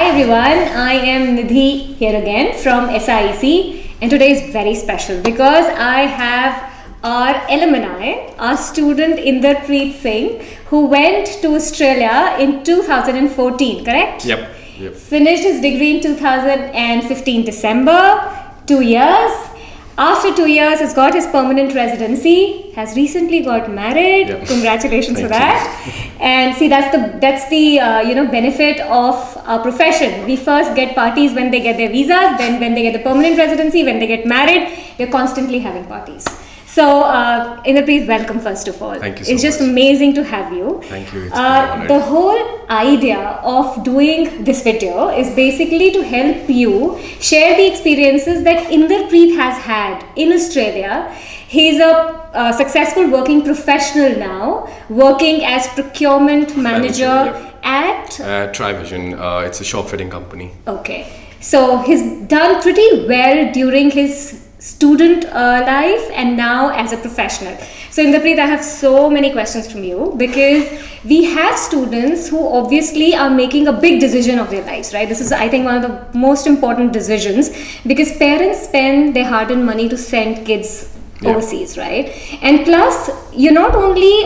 Hi everyone, I am Nidhi here again from SIEC, and today is very special because I have our alumni, our student Inderpreet Singh, who went to Australia in 2014, correct? Yep. Finished his degree in 2015 December, 2 years. After 2 years, has got his permanent residency, has recently got married. Yep. Congratulations for Thank that. And see, that's the benefit of our profession. We first get parties when they get their visas, then when they get the permanent residency, when they get married, we're constantly having parties. So, Inderpreet, welcome first of all. Thank you so It's just much. amazing to have you. Thank you. It's been an honor. The whole idea of doing this video is basically to help you share the experiences that Inderpreet has had in Australia. He's a successful working professional now, working as Procurement Manager at... Trivision, it's a shop fitting company. Okay. So he's done pretty well during his student life and now as a professional. So Inderpreet, I have so many questions from you because we have students who obviously are making a big decision of their lives, right? This is, I think, one of the most important decisions because parents spend their hard-earned money to send kids overseas, right? And plus, you're not only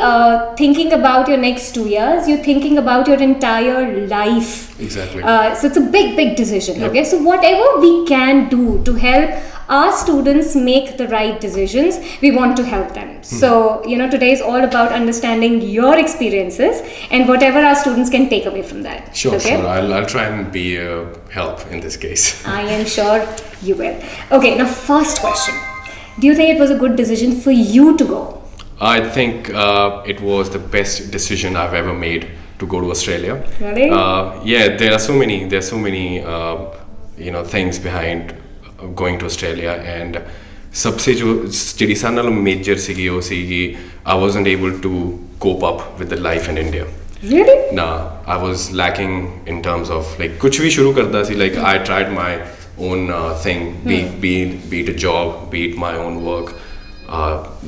thinking about your next 2 years, you're thinking about your entire life. Exactly. So it's a big decision, Yep. okay? So whatever we can do to help our students make the right decisions, we want to help them. So, today is all about understanding your experiences and whatever our students can take away from that. Sure. Okay? I'll try and be a help in this case. I am sure you will. Okay, now first question. Do you think it was a good decision for you to go? I think it was the best decision I've ever made to go to Australia. Really? There are so many things behind going to Australia, and सबसे जो ਜਿਹੜੀ ਸਾਡੇ ਨਾਲ major ਸੀਗੀ ਉਹ ਸੀਗੀ I wasn't able to cope up with the life in India. Really? Nah, I was lacking in terms of like कुछ भी शुरू करता ਸੀ, like I tried my own thing, be it a job, be it my own work,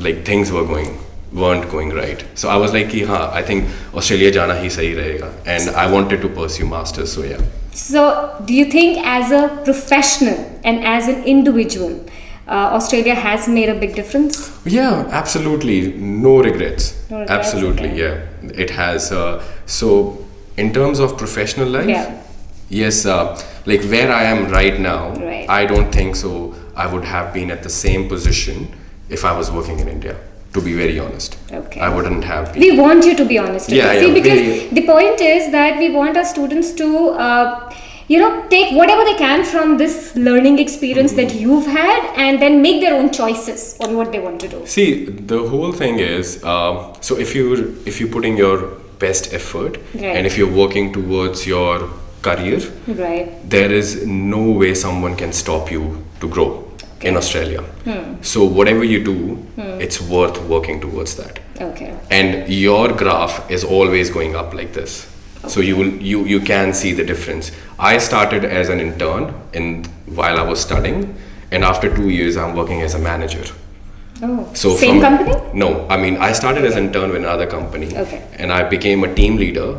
like things weren't going right. So I was like, I think Australia जाना ही सही रहेगा, and I wanted to pursue masters. So yeah. So, do you think as a professional and as an individual, Australia has made a big difference? Yeah, absolutely. No regrets. No regrets, Absolutely, okay. yeah. It has. So, in terms of professional life, yes, like where I am right now, Right. I don't think so. I would have been at the same position if I was working in India. To be very honest, Okay. I wouldn't have been. We want you to be honest. Yeah, See, yeah, because very- the point is that we want our students to, take whatever they can from this learning experience that you've had, and then make their own choices on what they want to do. See, the whole thing is, so if you put in your best effort, Right. and if you're working towards your career, Right. there is no way someone can stop you to grow in Australia. So whatever you do, it's worth working towards that. Okay. And your graph is always going up like this. So you can see the difference. I started as an intern while I was studying, and after 2 years I'm working as a manager. Oh. So Same company? No, I mean I started as an intern with another company, Okay. and I became a team leader.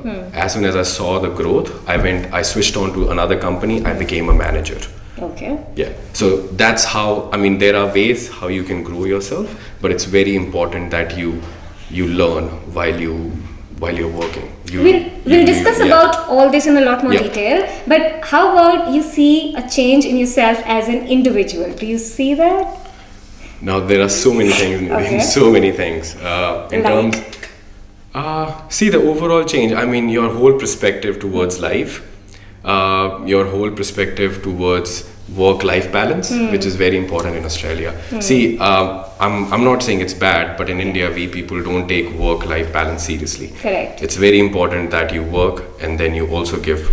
As soon as I saw the growth, I switched on to another company. I became a manager. Okay. Yeah. So that's how. I mean, there are ways how you can grow yourself, but it's very important that you learn while you're working. We'll discuss about all this in a lot more Yeah. detail. But how about you see a change in yourself as an individual? Do you see that? Now there are so many things. Okay. So many things. In Like? terms. See the overall change. I mean, your whole perspective towards life, your whole perspective towards work-life balance, which is very important in Australia. See, I'm not saying it's bad, but in India, we people don't take work-life balance seriously. Correct. It's very important that you work and then you also give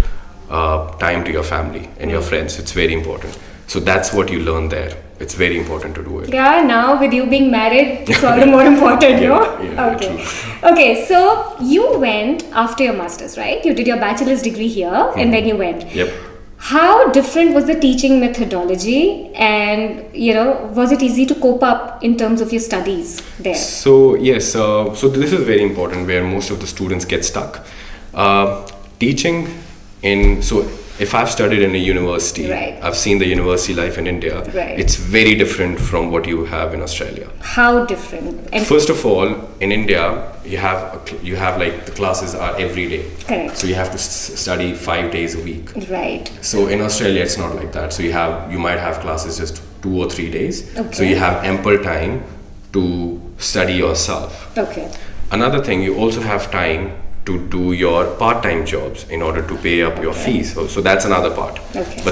time to your family and your friends. It's very important. So that's what you learn there. It's very important to do it. Yeah, now with you being married, it's all the more important, no? Yeah, Okay. true. Okay, so you went after your master's, right? You did your bachelor's degree here and then you went. Yep. How different was the teaching methodology, and was it easy to cope up in terms of your studies there? So yes, so this is very important where most of the students get stuck. Teaching in, so if I've studied in a university, Right. I've seen the university life in India. Right. It's very different from what you have in Australia. How different? And First of all, in India, you have like the classes are every day. Correct. So you have to study 5 days a week. Right. So in Australia, it's not like that. So you might have classes just 2 or 3 days. Okay. So you have ample time to study yourself. Okay. Another thing, you also have time to do your part-time jobs in order to pay up your fees. So that's another part. Okay.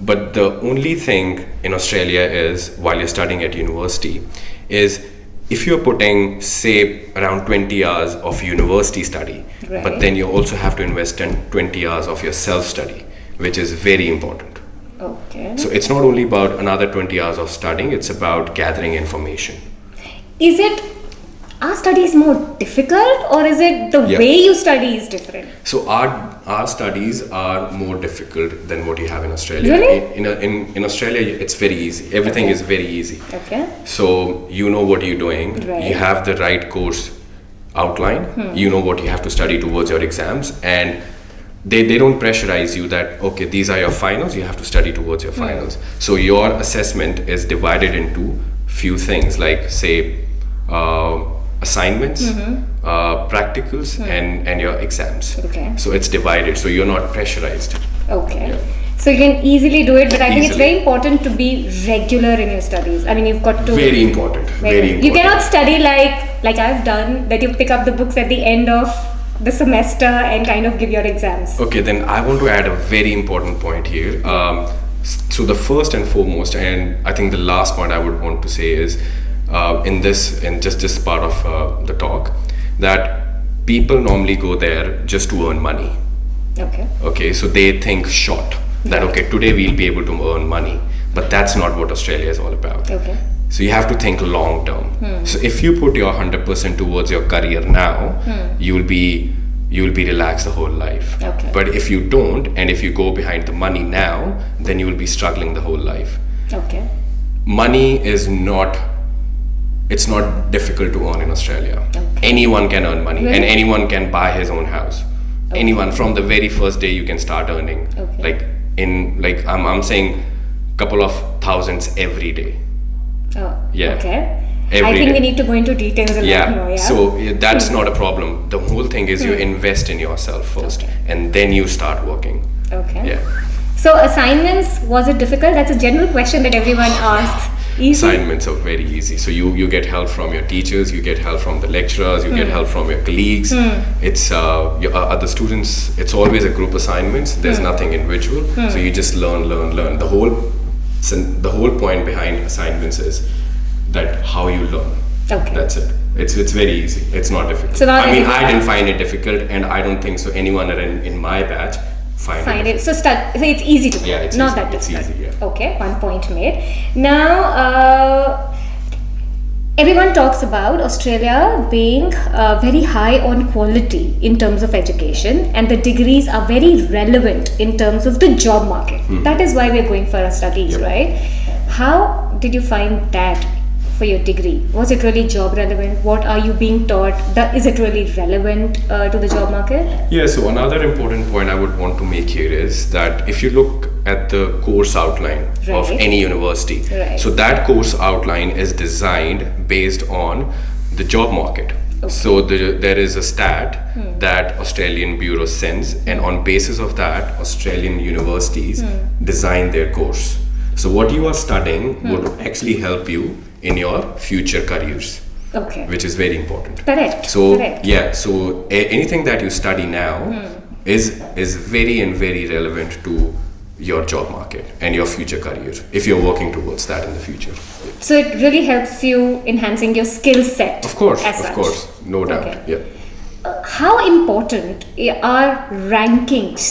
But the only thing in Australia is, while you're studying at university, is if you're putting, say, around 20 hours of university study, Right. but then you also have to invest in 20 hours of your self-study, which is very important. Okay. So it's not only about another 20 hours of studying, it's about gathering information. Is it our study is more difficult, or is it the Yeah. way you study is different? So our studies are more difficult than what you have in Australia. Really? In Australia, it's very easy. Everything Okay. is very easy. Okay. So you know what you're doing. Right. You have the right course outline. You know what you have to study towards your exams, and they don't pressurize you that, okay, these are your finals, you have to study towards your finals. So your assessment is divided into few things, like say assignments, practicals, and your exams. Okay. So it's divided, so you're not pressurized. Okay. Yeah. So you can easily do it, but I think it's Easily. very important to be regular in your studies. I mean, you've got to. Very important. Very important. You cannot study like I've done, that you pick up the books at the end of the semester and kind of give your exams. Okay, then I want to add a very important point here. So the first and foremost, and I think the last point I would want to say is, in just this part of the talk, that people normally go there just to earn money. Okay. Okay, so they think short, that okay, today we'll be able to earn money, but that's not what Australia is all about. Okay. So you have to think long term. So if you put your 100% towards your career now, you'll be relaxed the whole life. Okay. But if you don't, and if you go behind the money now, then you will be struggling the whole life. Okay. Money is not, it's not difficult to earn in Australia. Okay. Anyone can earn money, and Really? anyone can buy his own house. Anyone, from the very first day you can start earning. Okay. I'm saying couple of thousands every day. Oh. Yeah. Okay. Every I think day. we need to go into details a lot more. Yeah. So that's not a problem. The whole thing is you invest in yourself first, Okay. and then you start working. Okay. Yeah. So assignments, was it difficult? That's a general question that everyone asks. Easy? Assignments are very easy. So you get help from your teachers, you get help from the lecturers, you get help from your colleagues. It's your other students. It's always a group assignments. There's nothing individual. So you just learn. The whole point behind assignments is that how you learn. Okay. That's it. It's very easy. It's not difficult. So now I mean, everyone- I didn't find it difficult, and I don't think so anyone in my batch find it. So it's easy to do. Yeah, it's not easy. that It's difficult. easy, yeah. Okay, one point made. Now, everyone talks about Australia being very high on quality in terms of education, and the degrees are very relevant in terms of the job market. That is why we're going for our studies, Yep. right? How did you find that for your degree? Was it really job relevant? What are you being taught? Is it really relevant to the job market? Yeah, so another important point I would want to make here is that if you look at the course outline of Right. any university, Right. so that course outline is designed based on the job market. So there is a stat that Australian Bureau sends, and on basis of that, Australian universities design their course. So what you are studying would actually help you in your future careers, Okay. which is very important. Correct. So Correct. yeah, so anything that you study now is very and very relevant to your job market and your future career if you're working towards that in the future. So it really helps you enhancing your skill set. Of course, as such. no doubt. Okay. Yeah. How important are rankings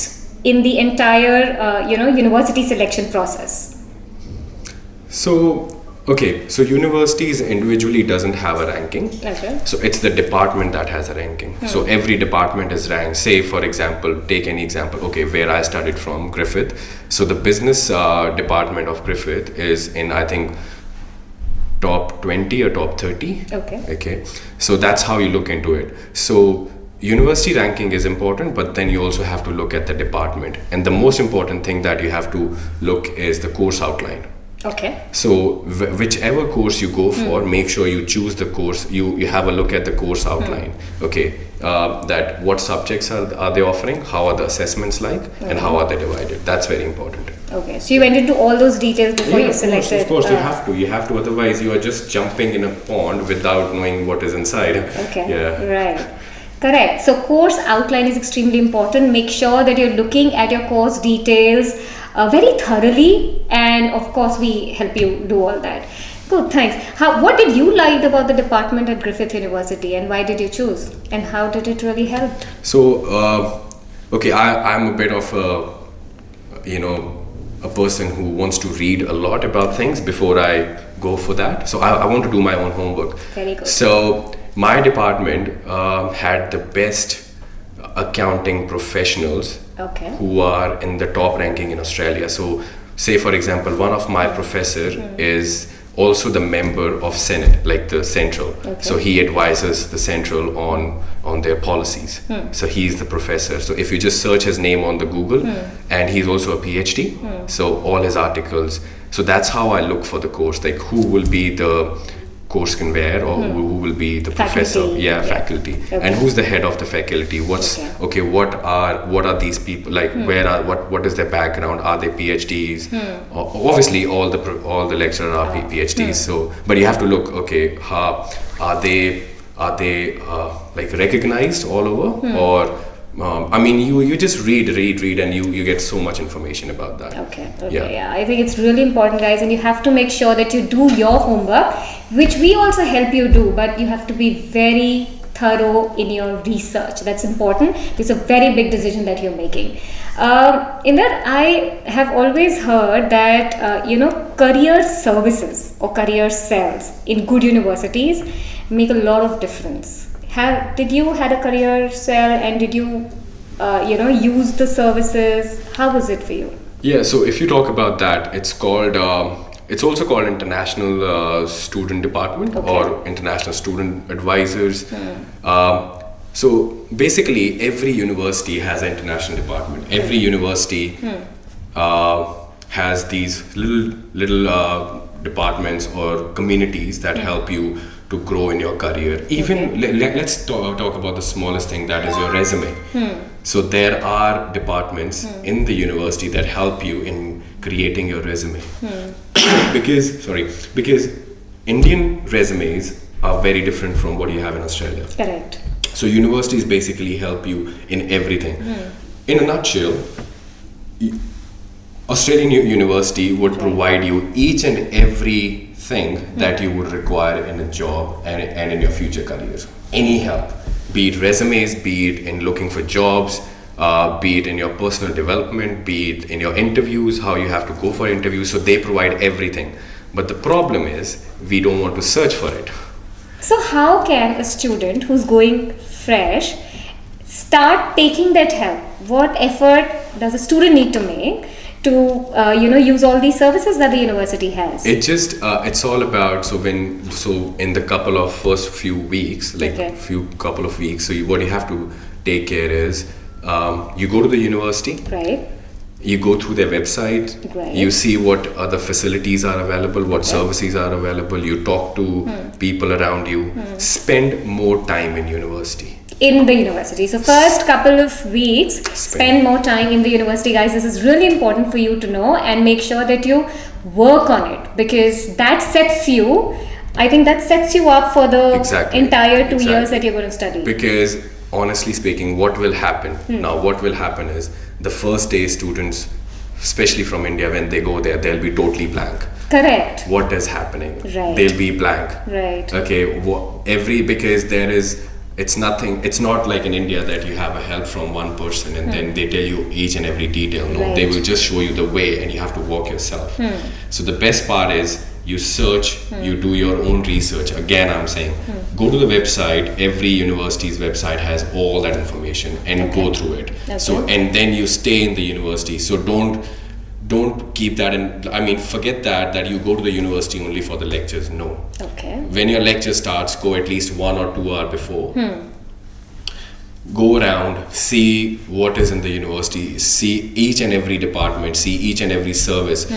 in the entire, university selection process? So universities individually doesn't have a ranking. Okay. So it's the department that has a ranking. So every department is ranked. Say, for example, take any example. Okay, where I studied from, Griffith. So the business department of Griffith is in, I think, top 20 or top 30. Okay. Okay. So that's how you look into it. So university ranking is important, but then you also have to look at the department, and the most important thing that you have to look is the course outline. Okay. So whichever course you go for, make sure you choose the course, you have a look at the course outline. Okay, that what subjects are they offering, how are the assessments like, and how are they divided. That's very important. Okay, so you went into all those details before you selected. Of course, you have to, otherwise you are just jumping in a pond without knowing what is inside. Okay, yeah. Right. Correct. So course outline is extremely important. Make sure that you're looking at your course details very thoroughly, and of course we help you do all that. Good, thanks. What did you like about the department at Griffith University, and why did you choose, and how did it really help? So, okay, I'm a bit of a person who wants to read a lot about things before I go for that. So I want to do my own homework. Very good. So my department had the best accounting professionals who are in the top ranking in Australia. So say for example, one of my professor is also the member of Senate, like the Central. So he advises the Central on their policies. So he's the professor. So if you just search his name on the Google, and he's also a PhD, so all his articles. So that's how I look for the course, like who will be the course conveyor, or who will be the professor, faculty, and who's the head of the faculty, what's what are these people like, what is their background, are they PhDs? Obviously all the lecturers are PhDs, so but you have to look, how are they like recognized all over, or I mean, you just read and you get so much information about that. Yeah, I think it's really important, guys, and you have to make sure that you do your homework, which we also help you do, but you have to be very thorough in your research. That's important. It's a very big decision that you're making. In that, I have always heard that career services or career cells in good universities make a lot of difference. Did you had a career cell, and did you use the services? How was it for you? Yeah, so if you talk about that, it's also called International Student Department or International Student Advisors. So basically every university has an international department. Every university has these little departments or communities that help you to grow in your career. Even let's talk about the smallest thing, that is your resume. So there are departments in the university that help you in creating your resume. Because Indian resumes are very different from what you have in Australia. Correct. So universities basically help you in everything. In a nutshell, Australian University would provide you each and every thing that you would require in a job and in your future careers. Any help, be it resumes, be it in looking for jobs, be it in your personal development, be it in your interviews, how you have to go for interviews. So they provide everything. But the problem is, we don't want to search for it. So how can a student who's going fresh start taking that help? What effort does a student need to make to use all these services that the university has? It's all about, so in the couple of first few weeks, couple of weeks, so what you have to take care is you go to the university, right? You go through their website, you see what other facilities are available, what services are available, you talk to people around you, spend more time in university. In the university. So first couple of weeks, spend more time in the university, guys. This is really important for you to know, and make sure that you work on it, because that sets you up for the entire 2 years that you're going to study. Because honestly speaking, what will happen is the first day students, especially from India, when they go there, they'll be totally blank. Correct. What is happening? Right. They'll be blank. Right. Okay. Because there is. It's not like in India that you have a help from one person and then they tell you each and every detail. No, they will just show you the way and you have to walk yourself. So the best part is you search, you do your own research. Again, I'm saying, go to the website. Every university's website has all that information, and go through it. So, and then you stay in the university. So don't keep that in, forget that you go to the university only for the lectures. No. Okay. When your lecture starts, go at least 1 or 2 hours before. go around, see what is in the university, see each and every department, see each and every service.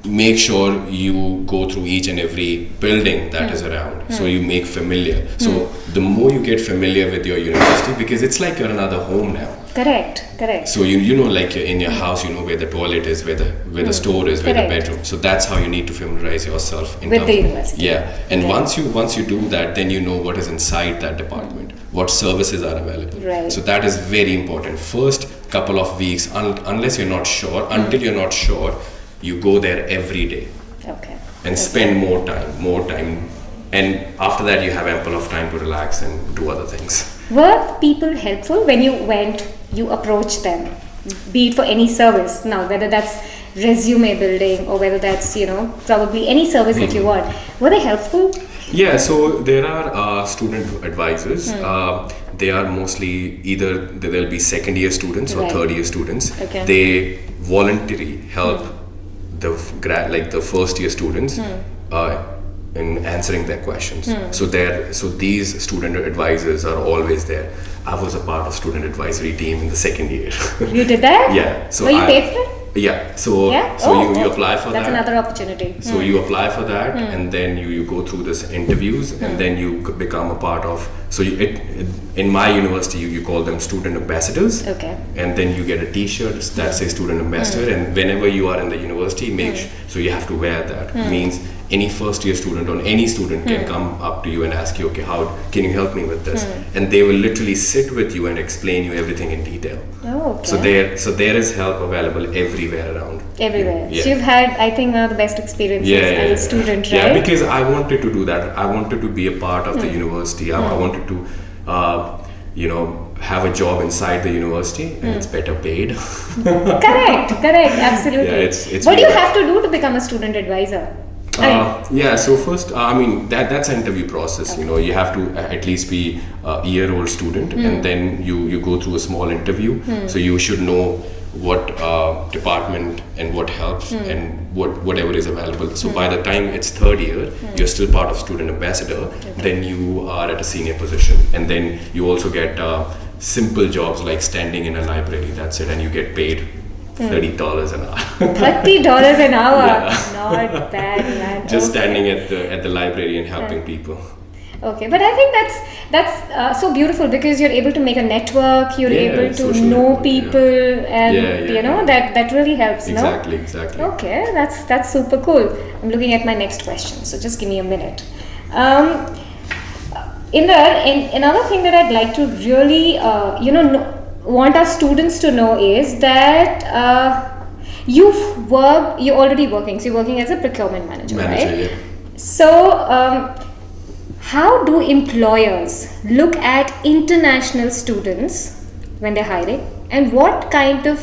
Make sure you go through each and every building that is around, so you make familiar. So the more you get familiar with your university, because it's like you're another home now. Correct. So you know, like you're in your house, you know where the toilet is, where the store is, where the bedroom. So that's how you need to familiarize yourself with the university. Yeah, and once you do that, then you know what is inside that department, what services are available. Right. So that is very important. First couple of weeks, unless you're not sure, until you're not sure, you go there every day. Okay. And spend more time, and after that you have ample of time to relax and do other things. Were people helpful when you approached them, be it for any service now, whether that's resume building or whether that's, probably any service that you want? Were they helpful? Yeah, so there are student advisors. They are mostly either they'll be second year students or third year students. Okay. They voluntarily help the first year students in answering their questions. So these student advisors are always there. I was a part of student advisory team in the second year. You did that? Yeah. So were you paid for it? Yeah. So you apply for that. That's another opportunity. So you apply for that, and then you go through this interviews, and then you become a part of. So in my university, you call them student ambassadors. Okay. And then you get a T-shirt that says student ambassador, and whenever you are in the university, so you have to wear that. Means any first year student or any student can come up to you and ask you, okay, how can you help me with this? And they will literally sit with you and explain you everything in detail. Oh, okay. So there is help available everywhere around. Everywhere. Yeah. So you've had, I think, one of the best experiences as a student, right? Yeah, because I wanted to do that. I wanted to be a part of the university. I wanted to, have a job inside the university, and it's better paid. Correct, absolutely. Yeah, it's what do you have to do to become a student advisor? So first, that's an interview process. Okay. You have to at least be a year-old student, and then you go through a small interview. So you should know what department and what helps and whatever is available. So by the time it's third year, you're still part of student ambassador. Okay. Then you are at a senior position, and then you also get simple jobs like standing in a library. That's it, and you get paid $30 an hour. $30 an hour. Yeah. Not bad, man. Just standing at the library and helping people. Okay, but I think that's so beautiful because you're able to make a network. You're able to know people, and that really helps. Exactly. Okay, that's super cool. I'm looking at my next question, so just give me a minute. Another thing that I'd like to really want our students to know is that you're already working. So you're working as a procurement manager, right? Yeah. So how do employers look at international students when they're hiring, and what kind of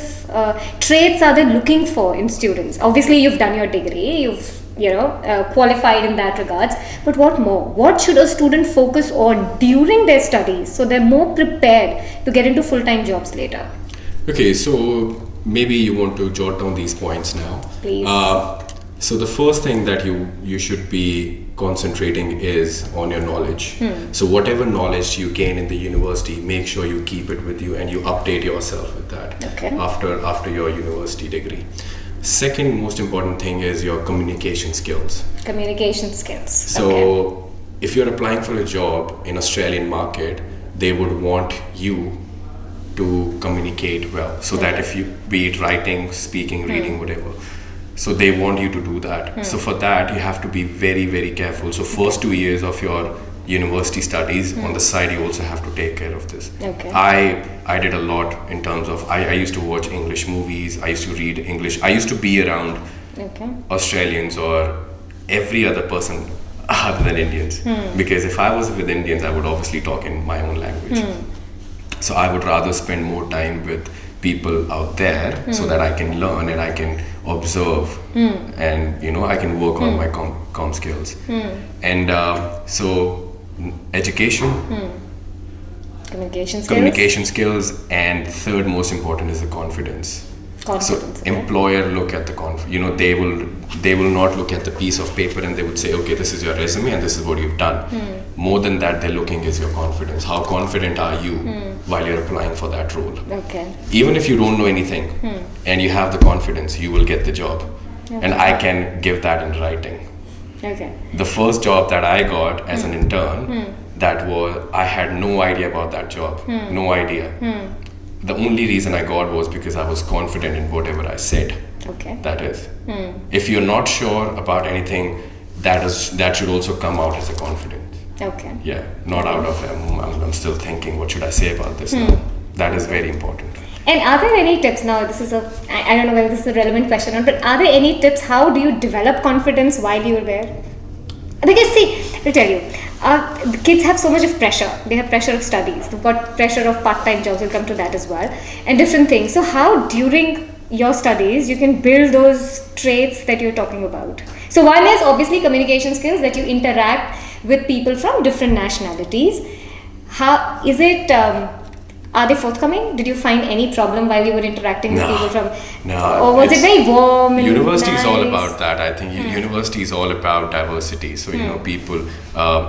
traits are they looking for in students? Obviously, you've done your degree, you've qualified in that regards, but what more? What should a student focus on during their studies so they're more prepared to get into full-time jobs later? Okay, so maybe you want to jot down these points now. Please. So the first thing that you should be concentrating is on your knowledge. So whatever knowledge you gain in the university, make sure you keep it with you and you update yourself with that. Okay. After your university degree. Second most important thing is your communication skills. So if you're applying for a job in Australian market, they would want you to communicate well, so that if you, be it writing, speaking, reading, whatever, so they want you to do that. So for that you have to be very, very careful. So first 2 years of your university studies, on the side you also have to take care of this. Okay. I did a lot in terms of I used to watch English movies, I used to read English, I used to be around Australians or every other person other than Indians, because if I was with Indians I would obviously talk in my own language. So I would rather spend more time with people out there so that I can learn and I can observe and I can work on my com skills. And so education, communication skills, and third most important is the confidence. Confidence. So employer look at the they will not look at the piece of paper and they would say, okay, this is your resume and this is what you've done. More than that, they're looking is your confidence. How confident are you while you're applying for that role? Okay. Even if you don't know anything and you have the confidence, you will get the job. Okay. And I can give that in writing. Okay. The first job that I got as an intern, I had no idea about that job. No idea. The only reason I got was because I was confident in whatever I said. Okay. That is. If you're not sure about anything, that should also come out as a confidence. Okay. Yeah, not out of I'm still thinking, what should I say about this now? That is very important. And are there any tips now? I don't know whether this is a relevant question or not, but are there any tips? How do you develop confidence while you're there? Because see, I'll tell you, the kids have so much of pressure. They have pressure of studies. They've got pressure of part-time jobs. We'll come to that as well. And different things. So how during your studies you can build those traits that you're talking about? So one is obviously communication skills, that you interact with people from different nationalities. How is it? Are they forthcoming? Did you find any problem while you were interacting with people from? No. Or was it very warm? And university nice? is all about that. I think university is all about diversity. So people.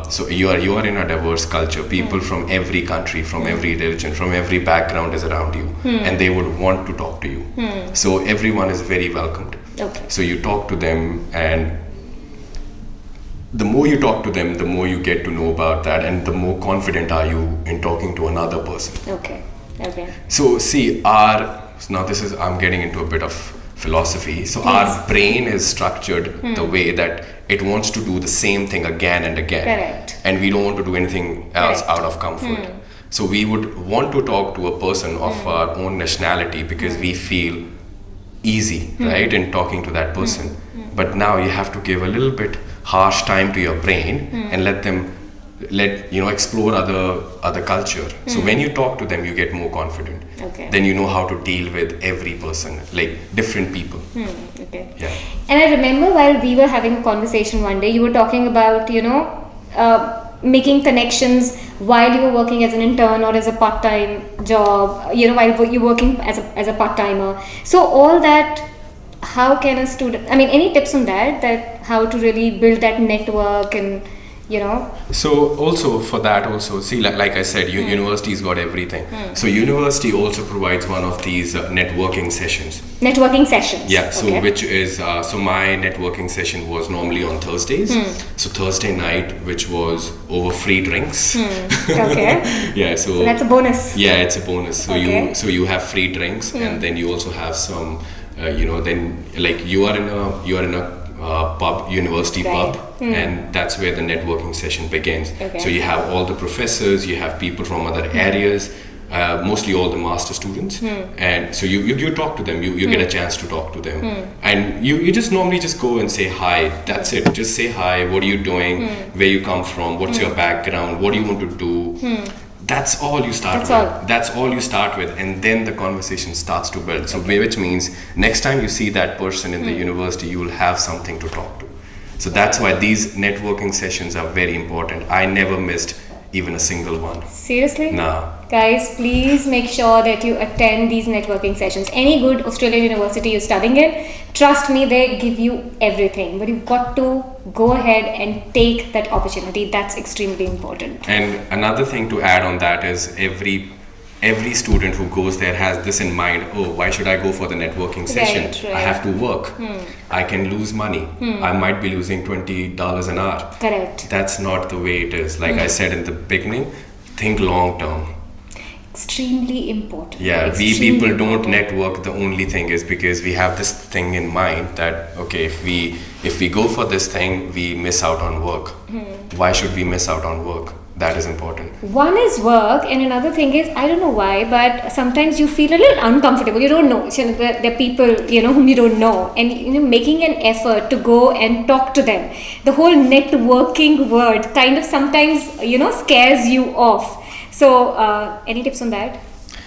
So you are in a diverse culture. People from every country, from every religion, from every background is around you, and they would want to talk to you. So everyone is very welcomed. Okay. So you talk to them, and the more you talk to them, the more you get to know about that, and the more confident are you in talking to another person. Okay. So see, I'm getting into a bit of philosophy. So our brain is structured the way that it wants to do the same thing again and again. Correct. And we don't want to do anything else out of comfort. So we would want to talk to a person of our own nationality because we feel easy, right, in talking to that person. But now you have to give a little bit harsh time to your brain and let explore other culture. So when you talk to them, you get more confident. Okay. Then you know how to deal with every person, like different people. Okay. Yeah. And I remember while we were having a conversation one day, you were talking about making connections while you were working as an intern or as a part-time job. While you're working as a part-timer. So all that. How can a student? I mean, any tips on that how to really build that network and So also for that see, like I said, university's got everything. So university also provides one of these networking sessions. Networking sessions. Yeah. So okay. which is so my networking session was normally on Thursdays. So Thursday night, which was over free drinks. Okay. Yeah. So that's a bonus. Yeah, it's a bonus. So okay. you have free drinks, and then you also have some. Then like you are in a pub, university right. pub, and that's where the networking session begins. Okay. So you have all the professors, you have people from other areas, mostly all the master students, and so you talk to them, you get a chance to talk to them, and you just normally just go and say hi. That's it. Just say hi. What are you doing? Where you come from? What's your background? What do you want to do? That's all you start with. That's all you start with, and then the conversation starts to build. So which means next time you see that person in the university, you will have something to talk to. So that's why these networking sessions are very important. I never missed even a single one. Seriously? Nah. Guys, please make sure that you attend these networking sessions. Any good Australian university you're studying in, trust me, they give you everything. But you've got to go ahead and take that opportunity. That's extremely important. And another thing to add on that is every student who goes there has this in mind. Oh, why should I go for the networking session? Right. I have to work. I can lose money. I might be losing $20 an hour. Correct. That's not the way it is. Like I said in the beginning, think long term. Extremely important. Yeah, extremely we people don't important. network. The only thing is because we have this thing in mind that okay, if we go for this thing, we miss out on work. Why should we miss out on work? That is important. One is work, and another thing is, I don't know why, but sometimes you feel a little uncomfortable. You don't know. So there are people, whom you don't know, and making an effort to go and talk to them. The whole networking word kind of sometimes, scares you off. So, any tips on that?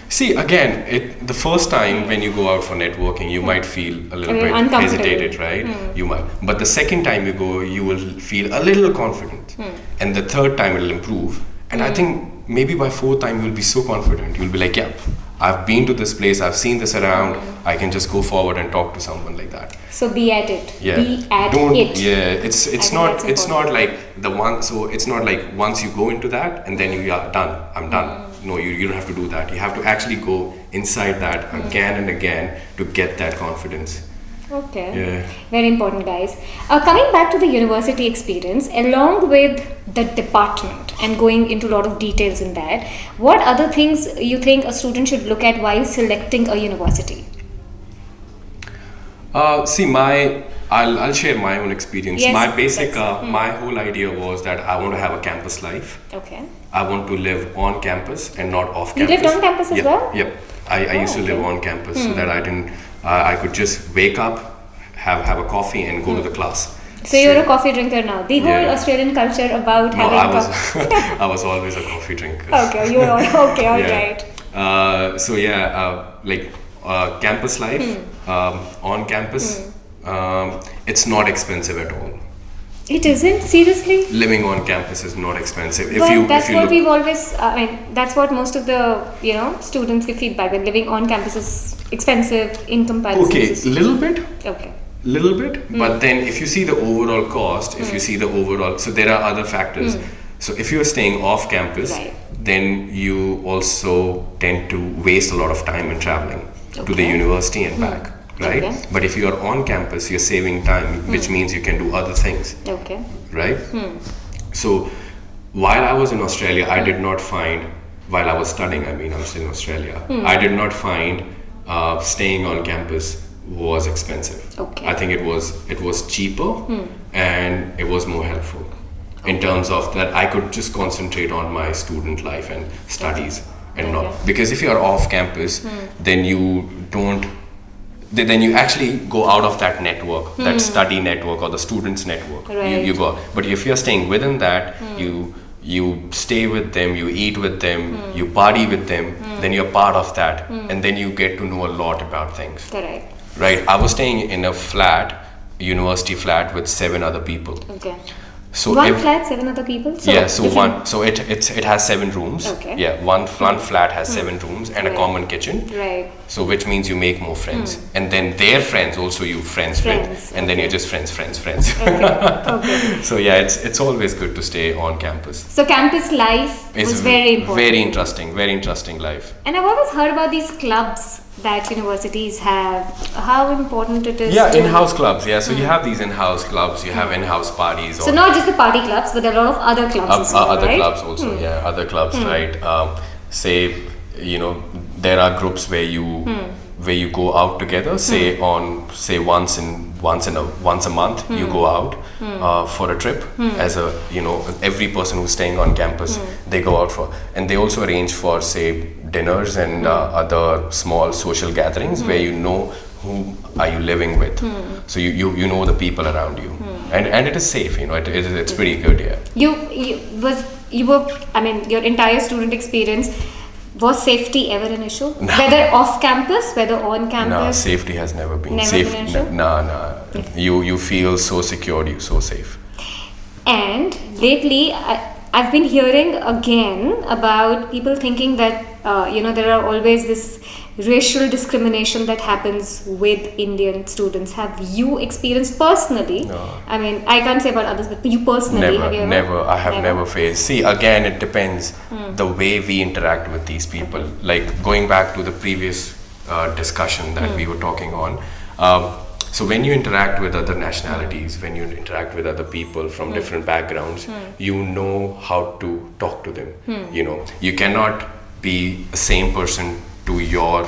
See, again, the first time when you go out for networking, you might feel a little bit hesitated, right? You might. But the second time you go, you will feel a little confident. And the third time it will improve. And I think maybe by fourth time you'll be so confident. You'll be like, yeah, I've been to this place, I've seen this around, I can just go forward and talk to someone like that. So be at it. Yeah. Be at Don't, it. Yeah, it's not important. like the one. So it's not like once you go into that and then you are done. I'm done. No, you don't have to do that. You have to actually go inside that again and again to get that confidence. Okay. Yeah. Very important, guys. Coming back to the university experience, along with the department and going into a lot of details in that, what other things you think a student should look at while selecting a university? I'll share my own experience. Yes, My basic, that's- my whole idea was that I want to have a campus life. Okay. I want to live on campus and not off You campus. lived on campus as Yep, well? Yep. I used to live on campus so that I could just wake up, have a coffee and go to the class. So you're a coffee drinker now. The whole Yeah. Australian culture about No, having I was coffee. I was always a coffee drinker. Okay, you are okay, all right. Campus life on campus, it's not expensive at all. It isn't? Seriously? Living on campus is not expensive. But that's what we've always, that's what most of the, students give feedback, that living on campus is expensive in comparison. Okay, little bit. Okay. Little bit, but then if you see the overall cost, if you see the overall, so there are other factors. So if you're staying off campus, Right. then you also tend to waste a lot of time in traveling to the Okay. university and back, right? Okay. But if you're on campus, you're saving time, which means you can do other things, Okay. right? So while I was in Australia, I did not find, while I was studying, I'm still in Australia, I did not find staying on campus was expensive. Okay. I think it was cheaper and it was more helpful in terms of that I could just concentrate on my student life and studies and not, because if you are off campus, then you don't, then you actually go out of that network, that study network or the students network. Right. You go, but if you're staying within that, you stay with them, you eat with them, you party with them, then you're part of that, and then you get to know a lot about things. Correct. Right, I was staying in a flat, university flat with 7 other people. Okay. So One flat, 7 other people? So it has 7 rooms. Okay. Yeah, one flat has 7 rooms and a Right. common kitchen. Right. So which means you make more friends, and then their friends also you friends Friends, with, and then you're just friends. Okay. So yeah, it's always good to stay on campus. So campus life was very important. Very interesting life. And I've always heard about these clubs that universities have, how important it is. Yeah, to- in-house clubs. Yeah, so you have these in-house clubs, you have in-house parties. So not just the party clubs, but there are a lot of other clubs as well, Other right? clubs also, yeah, other clubs, right? Say, there are groups where you go out together. Say once a month you go out for a trip. As a every person who's staying on campus, they go out for, and they also arrange for say dinners and other small social gatherings where who are you living with, so you know the people around you, and it is safe, it's pretty good. Yeah, your entire student experience, was safety ever an issue? Whether off campus, whether on campus? no, safety has never been Never safe. been an issue? No, you feel so secured, you're so safe. And lately, I've been hearing again about people thinking that there are always this racial discrimination that happens with Indian students. Have you experienced personally? No. I mean, I can't say about others, but you personally, have you ever? Never. I have never faced. See, again, it depends the way we interact with these people. Like going back to the previous discussion that we were talking on. So when you interact with other nationalities, when you interact with other people from different backgrounds, you know how to talk to them. You cannot be the same person to your,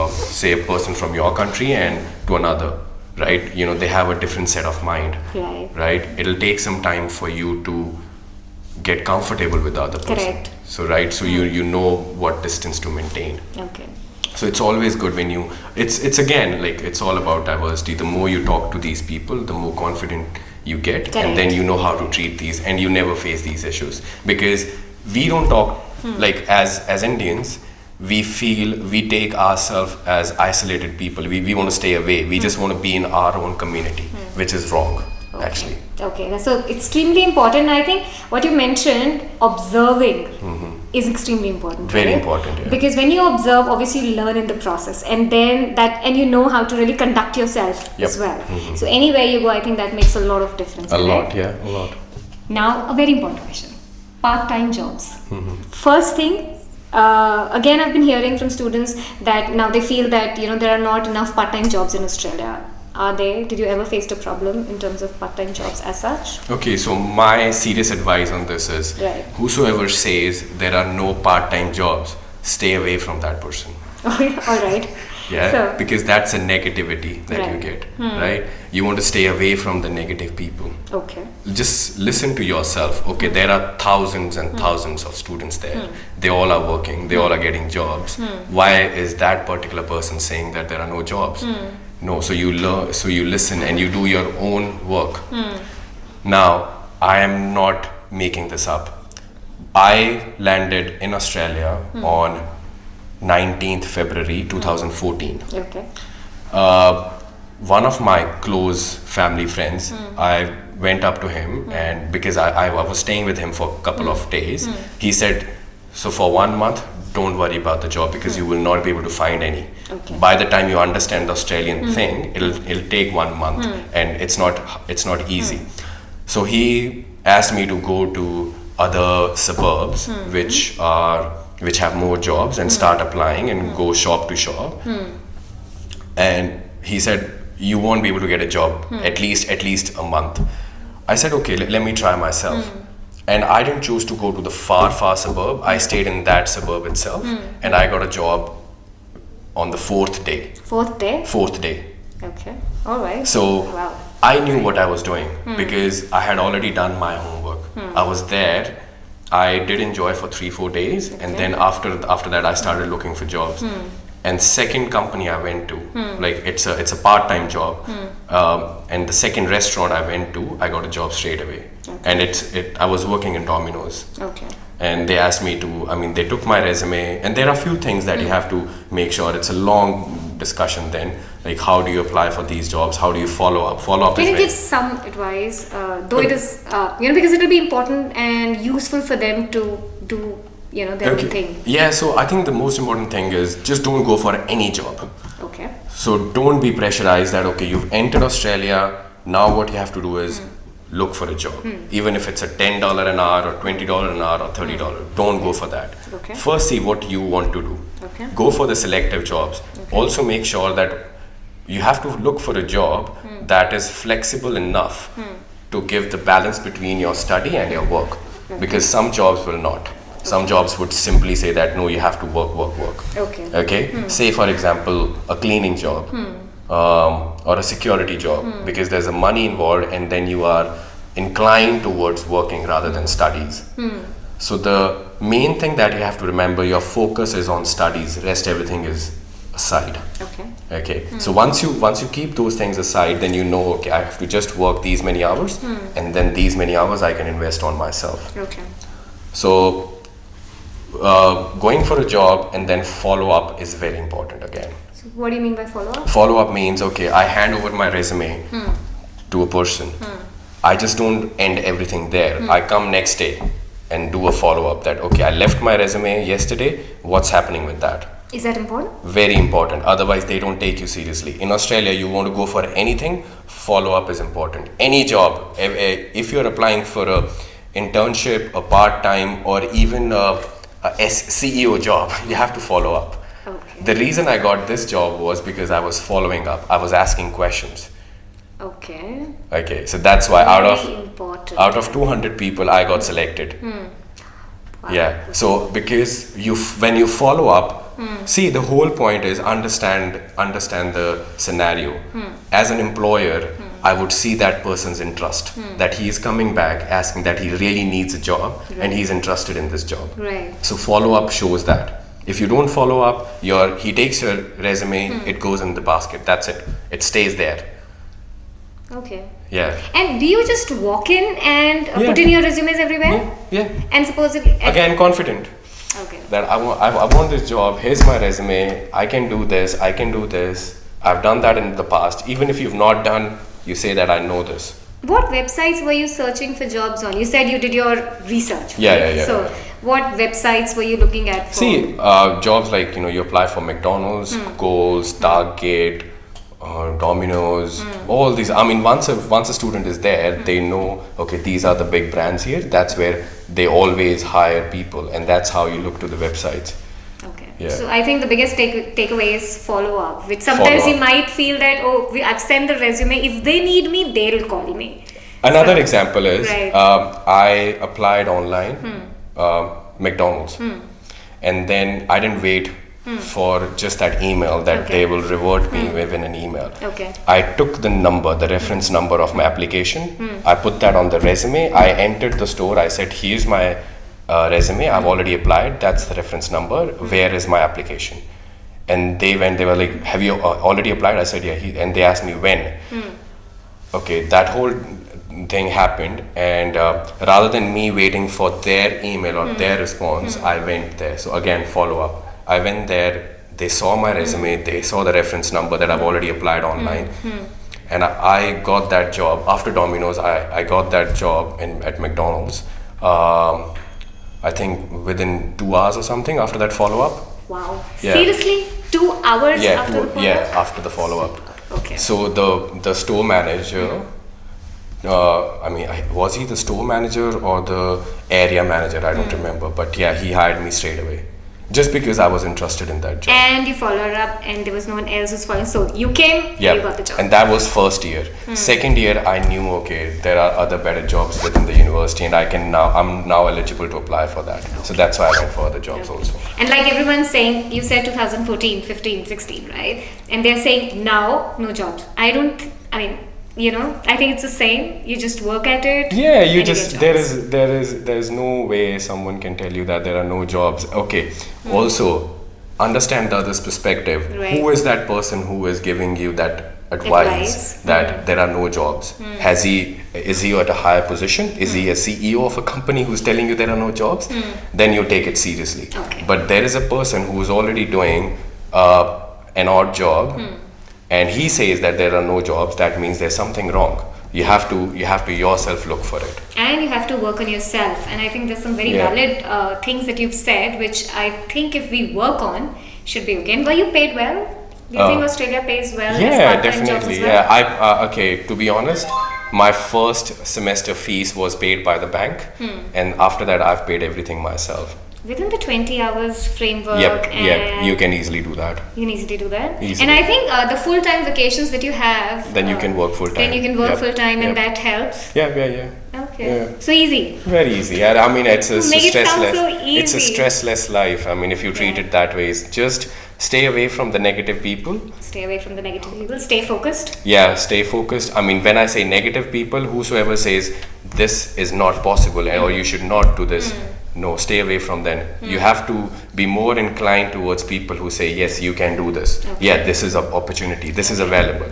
say, a person from your country and to another, right? They have a different set of mind, right? It'll take some time for you to get comfortable with the other person. Correct. So, right, so you know what distance to maintain. Okay. So it's always good when it's again, like, it's all about diversity. The more you talk to these people, the more confident you get. Correct. And then you know how to treat these, and you never face these issues, because we don't talk like as Indians. We take ourselves as isolated people. We want to stay away. We just want to be in our own community, which is wrong, actually. Okay, so extremely important. I think what you mentioned, observing is extremely important. Very right? important, yeah. Because when you observe, obviously you learn in the process, and then you know how to really conduct yourself Yep. as well. So anywhere you go, I think that makes a lot of difference. A lot, right? yeah, a lot. Now, a very important question: part-time jobs. First thing. Again, I've been hearing from students that now they feel that there are not enough part-time jobs in Australia. Are they? Did you ever face a problem in terms of part-time jobs as such? Okay, so my serious advice on this is Right. whosoever says there are no part-time jobs, stay away from that person. All right. Yeah, So, because that's a negativity that you Right. get, right? You want to stay away from the negative people. okay. Just listen to yourself. Okay, there are thousands and thousands of students there. They all are working, they all are getting jobs. Why is that particular person saying that there are no jobs? No, so you learn, so you listen and you do your own work. Now, I am not making this up. I landed in Australia on 19th February 2014. Okay. One of my close family friends, I went up to him and because I was staying with him for a couple of days, he said, so for 1 month, don't worry about the job because you will not be able to find any. Okay. By the time you understand the Australian thing, it'll take 1 month and it's not easy. So he asked me to go to other suburbs which have more jobs and start applying and go shop to shop. And he said, you won't be able to get a job at least a month. I said, okay, let me try myself. And I didn't choose to go to the far suburb. I stayed in that suburb itself and I got a job on the fourth day. Fourth day? Okay. All right. So Wow. I knew what I was doing because I had already done my homework. I was there. I did enjoy for 3-4 days and then after that I started looking for jobs. And second company I went to, like it's a part-time job, and the second restaurant I went to, I got a job straight away. And I was working in Domino's. Okay. And they asked me they took my resume, and there are a few things that you have to make sure. It's a long discussion then, like how do you apply for these jobs, how do you follow up. Can you give some advice, though it is, because it will be important and useful for them to do, their own thing. Yeah, so I think the most important thing is just don't go for any job. Okay. So don't be pressurized that, okay, you've entered Australia, now what you have to do is look for a job. Even if it's a $10 an hour or $20 an hour or $30, don't go for that. Okay. First see what you want to do. Okay. Go for the selective jobs. Also make sure that you have to look for a job that is flexible enough to give the balance between your study and your work. Because some jobs will not. Some jobs would simply say that no, you have to work. Okay. Say for example a cleaning job or a security job, because there's a money involved and then you are inclined towards working rather than studies. So the main thing that you have to remember, your focus is on studies, rest everything is aside. Okay. So once you keep those things aside, then you know, okay, I have to just work these many hours and then these many hours I can invest on myself. Okay. So going for a job and then follow up is very important again. So what do you mean by follow up? Follow up means, okay, I hand over my resume to a person. I just don't end everything there. I come next day and do a follow up that, okay, I left my resume yesterday, what's happening with that? Is that important? Very important, otherwise they don't take you seriously. In Australia, you want to go for anything, follow up is important. Any job, if you're applying for a internship, a part-time, or even a CEO job, you have to follow up. Okay. The reason I got this job was because I was following up. I was asking questions. Okay, so that's why out of 200 people, I got selected. Wow. Yeah. So because when you follow up, see, the whole point is understand the scenario. As an employer, I would see that person's interest, that he is coming back asking that he really needs a job and he's interested in this job. Right. So follow up shows that. If you don't follow up, he takes your resume, it goes in the basket. That's it. It stays there. Okay. Yeah. And do you just walk in and put in your resumes everywhere? Yeah. And supposedly Again, confident. Okay. That I want this job. Here's my resume. I can do this. I've done that in the past. Even if you've not done, you say that I know this. What websites were you searching for jobs on? You said you did your research. Yeah. So what websites were you looking at for? See, jobs like, you apply for McDonald's, Coles, Target, Domino's, all these. I mean, once a student is there, they know, okay, these are the big brands here. That's where they always hire people, and that's how you look to the websites. Okay. Yeah. So I think the biggest takeaway is follow up. Which sometimes you might feel that, I've sent the resume. If they need me, they'll call me. Another example is, right. I applied online, McDonald's, and then I didn't wait for just that email that they will revert me within an email. Okay. I took the reference number of my application. I put that on the resume. I entered the store. I said, here's my resume. I've already applied. That's the reference number. Where is my application? And they were like, have you already applied? I said, yeah. And they asked me when. Okay, that whole thing happened, and rather than me waiting for their email or their response, I went there. So again, follow up. I went there, they saw my resume, they saw the reference number that I've already applied online, and I got that job. After Domino's, I got that job at McDonald's, I think within 2 hours or something after that follow-up. Wow. Yeah. Seriously? 2 hours after the follow-up? Yeah, after the follow-up. Okay. So the store manager, was he the store manager or the area manager? I don't remember. But yeah, he hired me straight away. Just because I was interested in that job. And you followed up and there was no one else who's following. So you came, and you got the job. And that was first year. Second year, I knew, okay, there are other better jobs within the university, and I'm now eligible to apply for that. Okay. So that's why I went for other jobs also. And like everyone's saying, you said 2014, 15, 16, right? And they're saying now, no jobs. I think it's the same. You just work at it. Yeah, there's no way someone can tell you that there are no jobs. Okay. Also, understand the other's perspective. Right. Who is that person who is giving you that advice that there are no jobs? Is he at a higher position? Is he a CEO of a company who's telling you there are no jobs? Then you take it seriously. Okay. But there is a person who's already doing an odd job. And he says that there are no jobs. That means there's something wrong. You have to yourself look for it. And you have to work on yourself. And I think there's some very valid things that you've said, which I think if we work on, should be okay. And were you paid well? Do you think Australia pays well? Yeah, definitely. Jobs as well? Okay, to be honest, my first semester fees was paid by the bank. And after that, I've paid everything myself. Within the 20 hours framework. Yep, you can easily do that. You can easily do that. Easily. And I think the full-time vacations that you have. Then you can work full-time. Then you can work full-time and that helps. Yeah. Okay. Yeah. So easy. Very easy. I mean, it's a stressless. So easy. It's a stressless life. I mean, if you treat it that way, it's just stay away from the negative people. Stay away from the negative people. Stay focused. Yeah, stay focused. I mean, when I say negative people, whosoever says this is not possible or you should not do this. No, stay away from them. You have to be more inclined towards people who say, yes, you can do this. Okay. Yeah, this is an opportunity. This is available.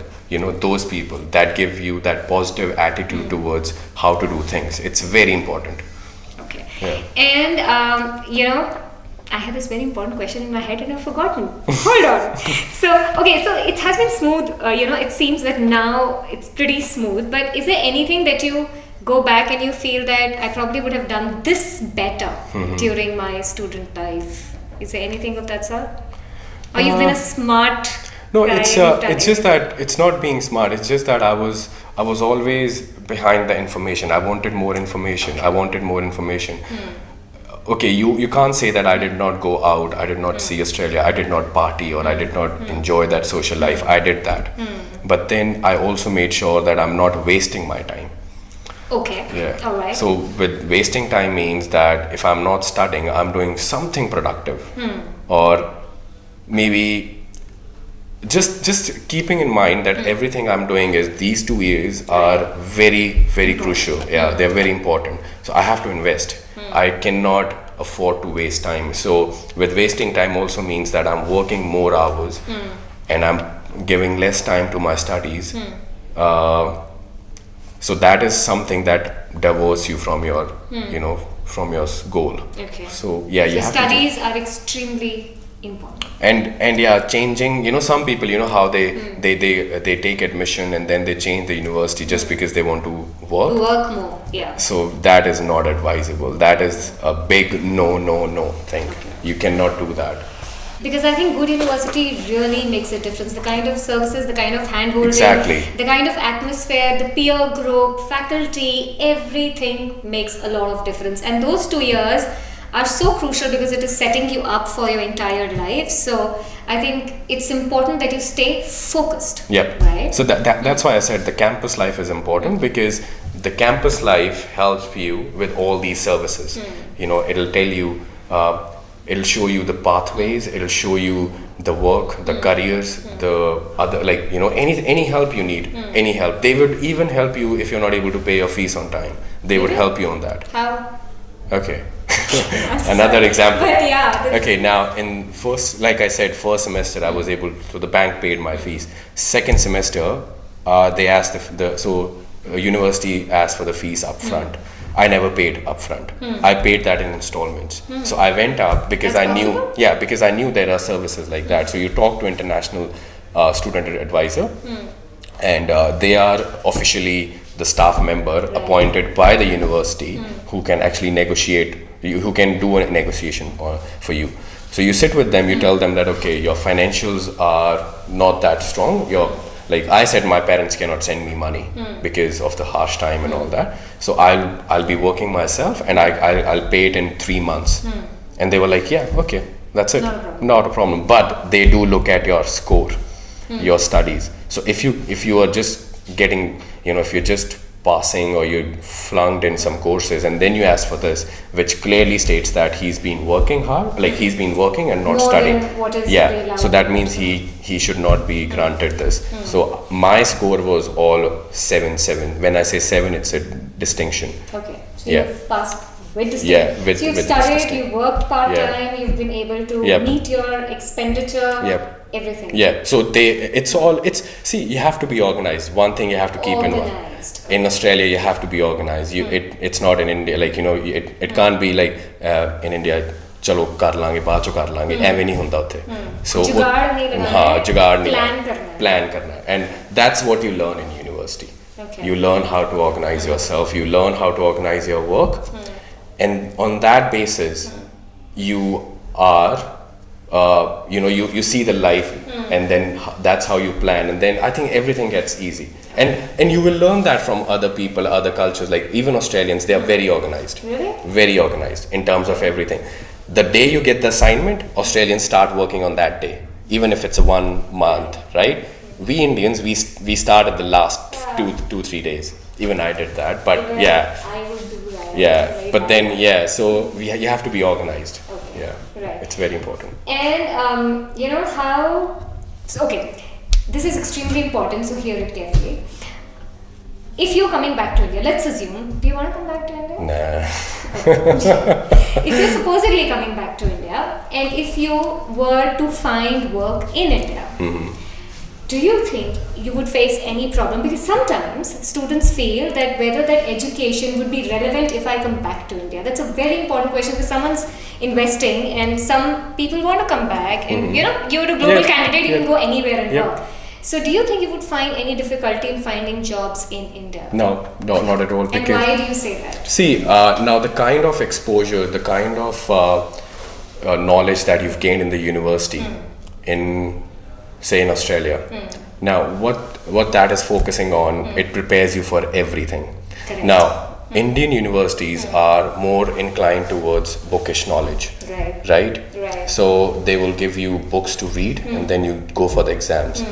Those people that give you that positive attitude towards how to do things. It's very important. Okay. Yeah. And, I had this very important question in my head and I've forgotten. Hold on. So it has been smooth. It seems that now it's pretty smooth. But is there anything that you go back and you feel that I probably would have done this better during my student life? Is there anything of that sort? Or you've been a smart guy? It's just that it's not being smart. It's just that I was always behind the information. I wanted more information. Okay, you can't say that I did not go out, I did not see Australia, I did not party, or I did not enjoy that social life. I did that. But then I also made sure that I'm not wasting my time. Okay. Yeah. All right. So with wasting time means that if I'm not studying, I'm doing something productive, or maybe just keeping in mind that everything I'm doing is these 2 years are very, very crucial. Yeah, they're very important. So I have to invest. I cannot afford to waste time. So with wasting time also means that I'm working more hours and I'm giving less time to my studies. So that is something that diverts you from your, from your goal. Okay. So yeah, you have studies are extremely important. And yeah, changing, some people, how they take admission and then they change the university just because they want to Work more, yeah. So that is not advisable. That is a big no thing. You cannot do that. Because I think good university really makes a difference. The kind of services, the kind of hand-holding, Exactly. the kind of atmosphere, the peer group, faculty, everything makes a lot of difference. And those 2 years are so crucial because it is setting you up for your entire life. So I think it's important that you stay focused. Yep. Right? So that's why I said the campus life is important, because the campus life helps you with all these services. It'll tell you, it'll show you the pathways, it'll show you the work, the careers, the other, any help you need, any help. They would even help you if you're not able to pay your fees on time. They would help you on that. How? Okay. Another example. But yeah. Okay, now in first semester I was able, so the bank paid my fees. Second semester, they asked university asked for the fees upfront. I never paid upfront. I paid that in installments. So I went up because That's I knew, possible? because I knew there are services like that. So you talk to international student advisor, and they are officially the staff member appointed by the university who can actually negotiate, who can do a negotiation for you. So you sit with them, you tell them that, okay, your financials are not that strong. Like I said, my parents cannot send me money because of the harsh time and all that. So I'll be working myself, and I'll pay it in 3 months. And they were like, yeah, okay, that's it. Not a problem. But they do look at your score, your studies. So if you are just getting, if you're just passing or you're flunked in some courses and then you ask for this, which clearly states that he's been working hard, like he's been working and not More studying. than what is So that means he should not be granted this. So my score was all 7. When I say 7, it's a distinction. Okay. So Yeah. you've passed with distinction. Yeah, with so you've with studied, distinction. you worked part-time, Yeah. you've been able to Yep. meet your expenditure, everything. Yeah, so see, you have to be organized. One thing you have to keep in mind. Organized. In Australia, you have to be organized. It's not in India, it can't be like in India, chalo kar lange, baad chon kar lange, ਐਵੇਂ नहीं होता उथे. So जुगाड़ नहीं लगाना हाँ, है, जुगाड़ नहीं plan लगाना, करना है. plan करना है. And that's what you learn in university. Okay. You learn how to organize yourself, you learn how to organize your work, and on that basis, you are you see the life, and then that's how you plan, and then I think everything gets easy, and you will learn that from other people, other cultures. Like even Australians, they are very organized. Really? Very organized in terms of everything. The day you get the assignment, Australians start working on that day, even if it's a 1 month, right? We Indians, we start at the last 2-3 days. Even I did that, but Even I would do that. Very but then bad. so you have to be organized. Okay. Right. It's very important. And this is extremely important, so hear it carefully. If you're coming back to India, let's assume, do you want to come back to India? Nah. If you're supposedly coming back to India, and if you were to find work in India, do you think you would face any problem? Because sometimes students feel that whether that education would be relevant if I come back to India. That's a very important question, because someone's investing and some people want to come back, and you're a global candidate, you can go anywhere and work. So do you think you would find any difficulty in finding jobs in India? No, not at all. And why do you say that? See, now the kind of exposure, the kind of knowledge that you've gained in the university, in say in Australia, now what that is focusing on, it prepares you for everything. Correct. Now Indian universities are more inclined towards bookish knowledge, right? So they will give you books to read, and then you go for the exams.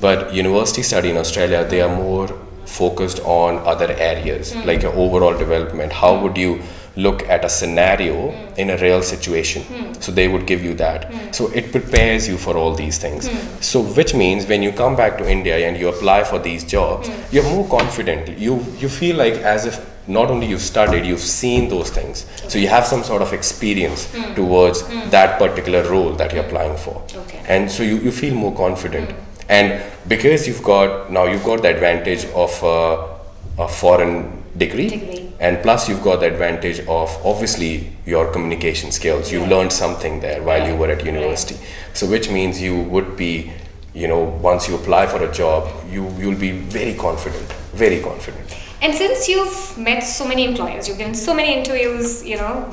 But university study in Australia, they are more focused on other areas, like your overall development. How would you look at a scenario in a real situation? So they would give you that. So it prepares you for all these things. So which means when you come back to India and you apply for these jobs, you're more confident. You feel like as if not only you've studied, you've seen those things. So you have some sort of experience towards that particular role that you're applying for. And so you feel more confident. And because you've got the advantage of a foreign degree, And plus you've got the advantage of obviously your communication skills. You learned something there while you were at university. So which means you would be, once you apply for a job, you'll be very confident, very confident. And since you've met so many employers, you've given so many interviews,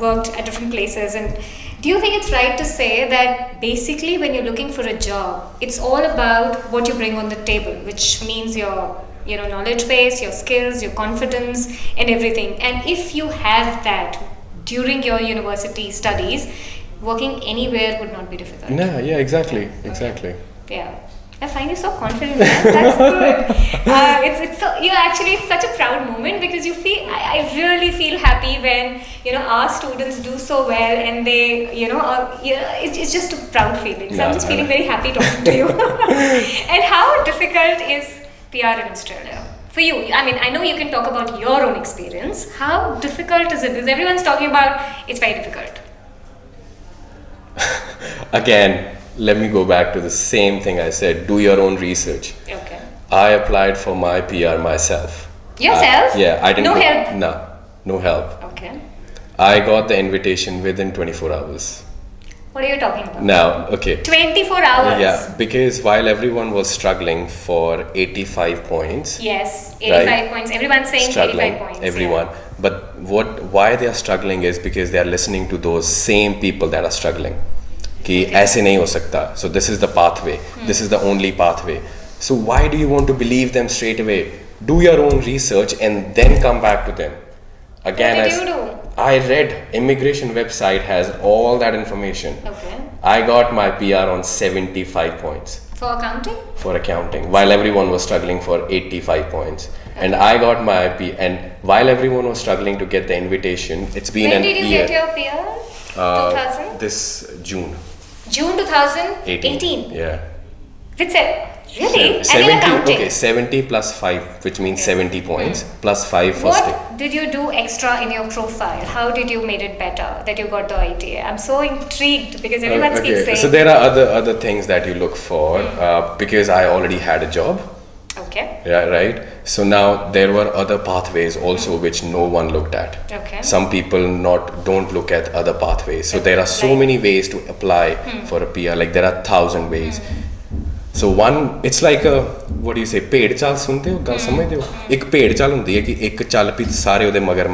worked at different places, and do you think it's right to say that basically when you're looking for a job, it's all about what you bring on the table, which means your knowledge base, your skills, your confidence, and everything. And if you have that during your university studies, working anywhere would not be difficult. Yeah, exactly. Yeah, I find you so confident. That's good. It's such a proud moment, because I really feel happy when our students do so well, and they it's just a proud feeling. So I'm just feeling very happy talking to you. And how difficult is PR in Australia for you? I mean, I know you can talk about your own experience. How difficult is it? Because everyone's talking about it's very difficult. Again, let me go back to the same thing I said. Do your own research. Okay. I applied for my PR myself. Yourself? I didn't. No help? No help. Okay. I got the invitation within 24 hours. What are you talking about? Now, okay. 24 hours? Yeah, because while everyone was struggling for 85 points. Yes, 85 points. Everyone's saying struggling, 85 points. Everyone. Yeah. But why they are struggling is because they are listening to those same people that are struggling. कि ऐसे नहीं हो सकता. So this is the pathway. This is the only pathway. So why do you want to believe them straight away? Do your own research and then come back to them. Again, what did you do? I read immigration website has all that information. Okay. I got my PR on 75 points. For accounting? For accounting, while everyone was struggling for 85 points. Okay. And I got my PR, and while everyone was struggling to get the invitation, it's been when an did you year. get your PR? 2000? This June. June 2018? Yeah. With really? 70, and in accounting? Okay, 70 plus 5, which means 70 points, plus 5 for What did you do extra in your profile? How did you made it better that you got the ITA? I'm so intrigued, because everyone keeps saying... So there are other things that you look for, because I already had a job. Okay. Yeah, right. So now there were other pathways also which no one looked at. Okay. Some people don't look at other pathways. So there are so many ways to apply for a PR. Like there are 1,000 ways. So one, it's like a, what do you say, पेड़ चाल सुनते हो, गल समझते हो? एक पेड़ चाल होती है कि एक चाल पे सारे उधे मगर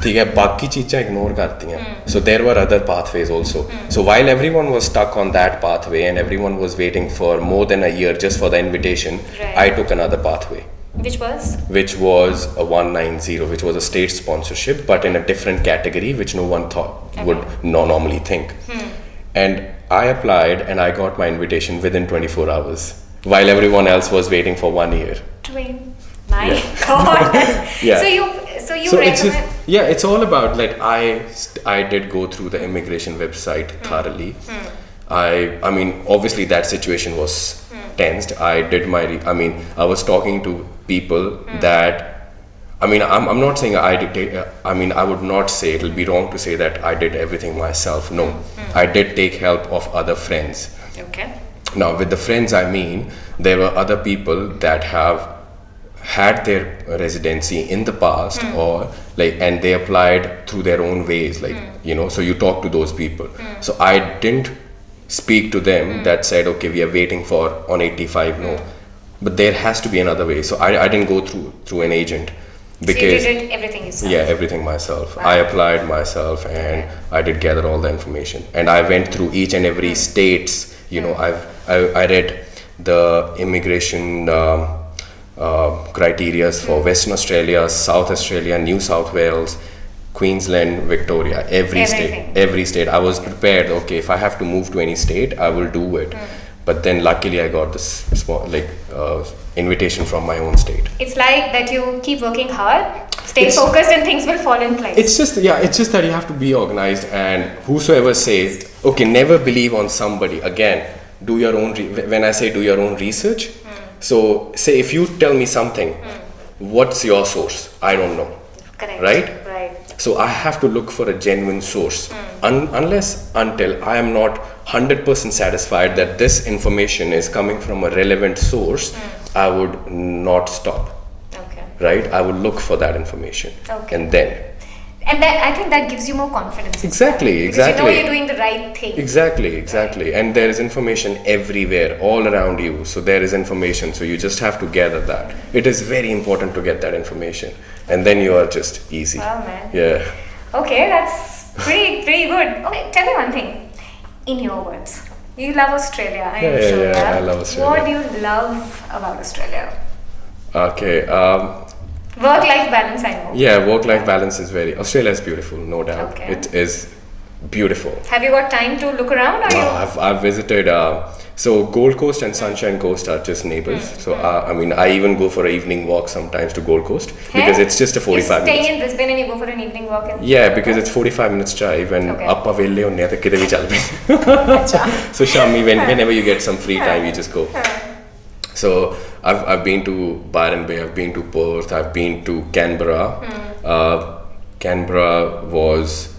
ठीक है, बाकी चीज़ें इग्नोर करती हैं. So there were other pathways also. So while everyone was stuck on that pathway and everyone was waiting for more than a year just for the invitation, I took another pathway. Which was? Which was a 190, which was a state sponsorship, but in a different category, which no one thought would normally think. And I applied and I got my invitation within 24 hours, while everyone else was waiting for 1 year. My God. Yeah. So you recommend... It's all about, like, I did go through the immigration website thoroughly. I mean, obviously that situation was tensed. I was talking to people that, I mean, I'm not saying I would not say, it'll be wrong to say that I did everything myself. No, I did take help of other friends. Okay. Now, with the friends, I mean, there were other people that have had their residency in the past, or like, and they applied through their own ways, like, so you talk to those people. So I didn't speak to them that said, okay, we are waiting for on 85, no. But there has to be another way. So I didn't go through an agent. Because, so you did everything yourself? Yeah, everything myself. Wow. I applied myself and I did gather all the information. And I went through each and every states, I read the immigration criteria for Western Australia, South Australia, New South Wales, Queensland, Victoria, every state. I was prepared, okay, if I have to move to any state, I will do it. But then luckily I got this invitation from my own state. It's like that you keep working hard, stay focused, and things will fall in place. It's just that you have to be organized, and whosoever says, okay, never believe on somebody. Again, do your own, when I say do your own research, so say if you tell me something, what's your source? I don't know. Correct. Right? So I have to look for a genuine source. Until I am not 100% satisfied that this information is coming from a relevant source, I would not stop. Okay. right? I would look for that information, Okay. and then. And that, I think that gives you more confidence. Exactly. Because you know you're doing the right thing. Exactly. And there is information everywhere, all around you. So there is information. So you just have to gather that. It is very important to get that information, and then you are just easy. Wow, man. Yeah. Okay, that's pretty good. Okay, tell me one thing. In your words, you love Australia. I am sure. Yeah, I love Australia. What do you love about Australia? Okay. Work-life balance, I know. Yeah, work-life balance is Australia is beautiful, no doubt. Okay. It is beautiful. Have you got time to look around? Or I've visited. So Gold Coast and Sunshine Coast are just neighbors. So I mean, I even go for an evening walk sometimes to Gold Coast because it's just a 45 You're staying minutes. in Brisbane and you go for an evening walk. Yeah, because it's 45 minutes drive and Okay. appa velle honne ta kide vi chal pe. So Shami, whenever you get some free time, you just go. So I've been to Byron Bay, I've been to Perth, I've been to Canberra. Canberra was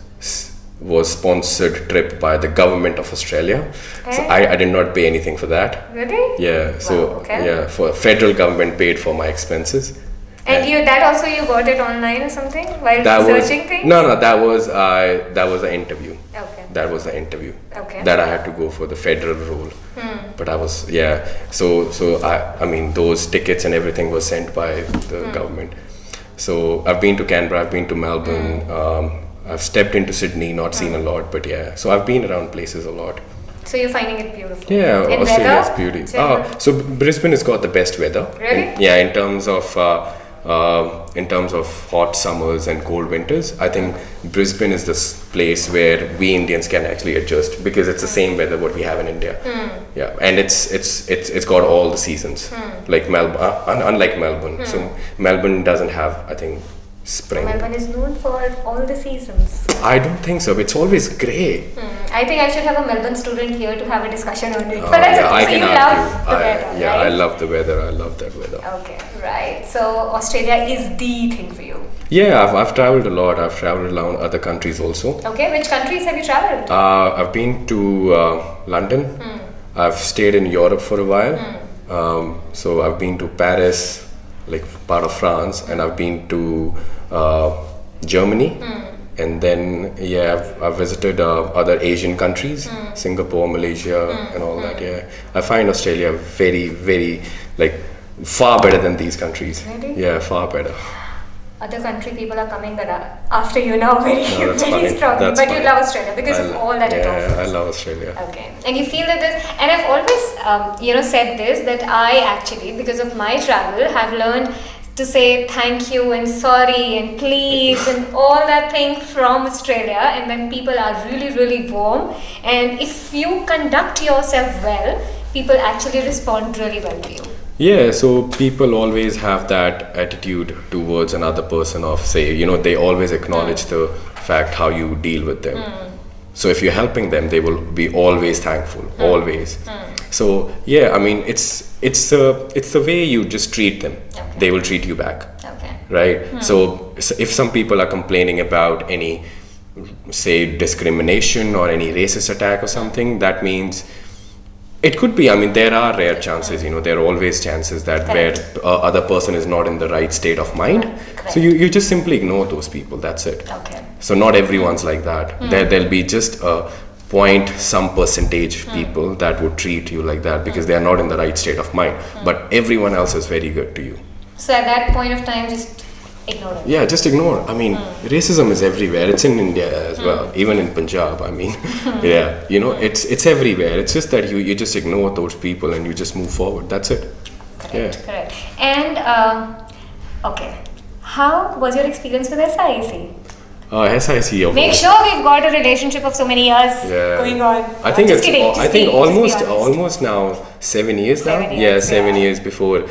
sponsored trip by the government of Australia. So I did not pay anything for that. Really? Yeah. So Wow, okay. yeah, for federal government paid for my expenses. And you got it online or something while researching things? No, that was an interview. Okay. That was the interview. Okay. That I had to go for the federal role. But I was So I mean those tickets and everything was sent by the government. So I've been to Canberra, I've been to Melbourne, I've stepped into Sydney, not seen a lot, but yeah. So I've been around places a lot. So you're finding it beautiful? Yeah, And Australia's weather? beauty. So Brisbane has got the best weather. Really? In terms of hot summers and cold winters, I think Brisbane is this place where we Indians can actually adjust because it's the same weather what we have in India. Yeah, and it's got all the seasons, like Melbourne, unlike Melbourne. So Melbourne doesn't have, I think, spring. Melbourne is known for all the seasons. I don't think so. It's always grey. I think I should have a Melbourne student here to have a discussion on it. Oh, But that's yeah, okay. I So can you argue. love the weather, Yeah, right? I love the weather. I love that weather. Okay, right. So Australia is the thing for you. Yeah, I've traveled a lot. I've traveled around other countries also. Okay, which countries have you traveled? I've been to London. I've stayed in Europe for a while. So I've been to Paris, like part of France, and I've been to Germany. And then I've visited other Asian countries, Singapore, Malaysia, and all that. Yeah, I find Australia very, very far better than these countries. Really? Yeah, far better. Other country people are coming after you now very, that's very fine. strongly. That's But you fine. love Australia because of all that it offers. I love Australia. Okay, and you feel that and I've always, said this, that I actually, because of my travel, have learned to say thank you and sorry and please and all that thing from Australia, and then people are really, really warm. And if you conduct yourself well, people actually respond really well to you. Yeah, so people always have that attitude towards another person of they always acknowledge the fact how you deal with them. So if you're helping them, they will be always thankful, always. So yeah, I mean it's the way you just treat them. Okay. They will treat you back. Okay. Right? So if some people are complaining about any, say, discrimination or any racist attack or something, that means it could be, I mean, there are rare chances, there are always chances that Correct. where other person is not in the right state of mind. Correct. So you just simply ignore those people, that's it. Okay. So not everyone's like that. There'll be just a some percentage people that would treat you like that because they are not in the right state of mind. But everyone else is very good to you. So at that point of time, just ignore it. Yeah, just ignore. I mean, racism is everywhere. It's in India as well, even in Punjab. I mean, yeah, it's everywhere. It's just that you just ignore those people and you just move forward. That's it. Correct. And okay, how was your experience with SIEC? SIEC. Make sure we've got a relationship of so many years going on. I think Just kidding, just kidding, just be honest. almost now 7 years now. 7 years, 7 years before.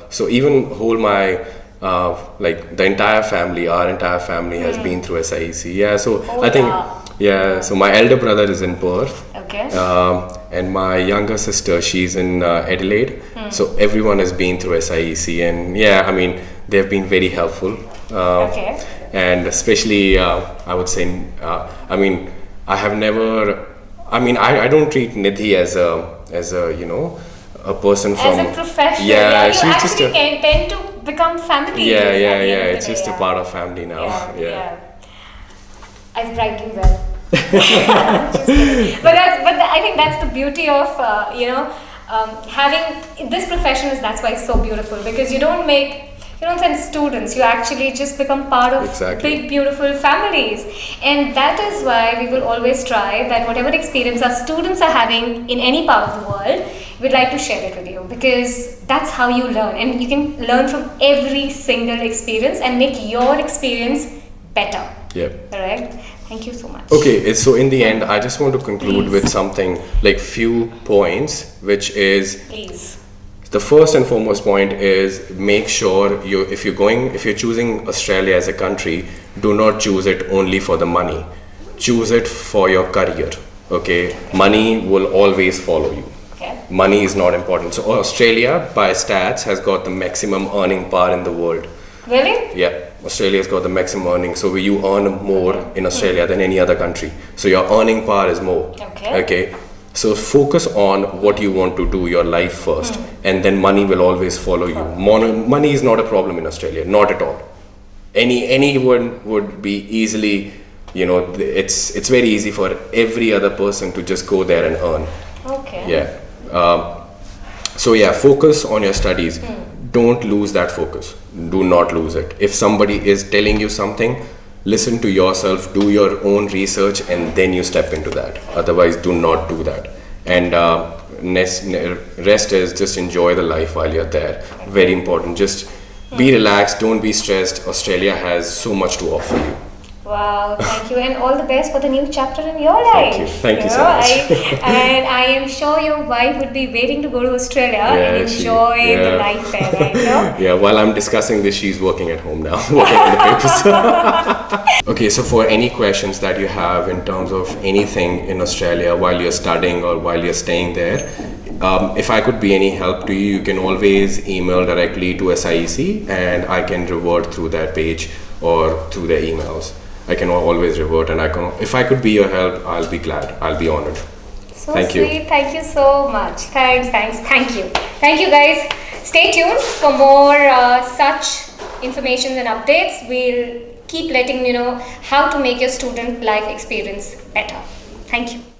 So even whole my the entire family, our entire family has been through SIEC. Yeah. So I think So my elder brother is in Perth. Okay. And my younger sister, she's in Adelaide. So everyone has been through SIEC, and I mean they've been very helpful. Okay. And especially, I would say, I mean, I have never. I mean, I don't treat Nidhi as a a person from. As a professional, Yeah, you she's just actually tend to become family. Yeah. It's just a part of family now. Yeah. I've bribed him well. Just kidding. But I think that's the beauty of having this profession that's why it's so beautiful, because you don't send students, you actually just become part of big beautiful families. And that is why we will always try that whatever experience our students are having in any part of the world, we'd like to share it with you, because that's how you learn, and you can learn from every single experience and make your experience better. Correct? Thank you so much. Okay, so in the end, I just want to conclude with something like few points, which is the first and foremost point is make sure if you're choosing Australia as a country, do not choose it only for the money. Choose it for your career. Okay, money will always follow you. Money is not important. So Australia, by stats, has got the maximum earning power in the world. Really? Yeah. Australia's got the maximum earning, so you earn more in Australia than any other country. So your earning power is more. Okay. So focus on what you want to do, your life first, and then money will always follow you. Money is not a problem in Australia, not at all. Anyone would be easily, it's very easy for every other person to just go there and earn. Focus on your studies. Don't lose that focus. Do not lose it. If somebody is telling you something, listen to yourself, do your own research, and then you step into that. Otherwise, do not do that. And rest is just enjoy the life while you're there. Very important. Just be relaxed. Don't be stressed. Australia has so much to offer you. Wow, thank you, and all the best for the new chapter in your life. Thank you so much. And I am sure your wife would be waiting to go to Australia and enjoy the life there, right? Yeah, while I'm discussing this, she's working at home now, working on the papers. Okay, so for any questions that you have in terms of anything in Australia while you're studying or while you're staying there, if I could be any help to you, you can always email directly to SIEC, and I can revert through that page or through their emails. I can always revert, and if I could be your help, I'll be glad. I'll be honored. So Thank you. Thank you so much. Thanks. Thank you. Thank you, guys. Stay tuned for more such information and updates. We'll keep letting you know how to make your student life experience better. Thank you.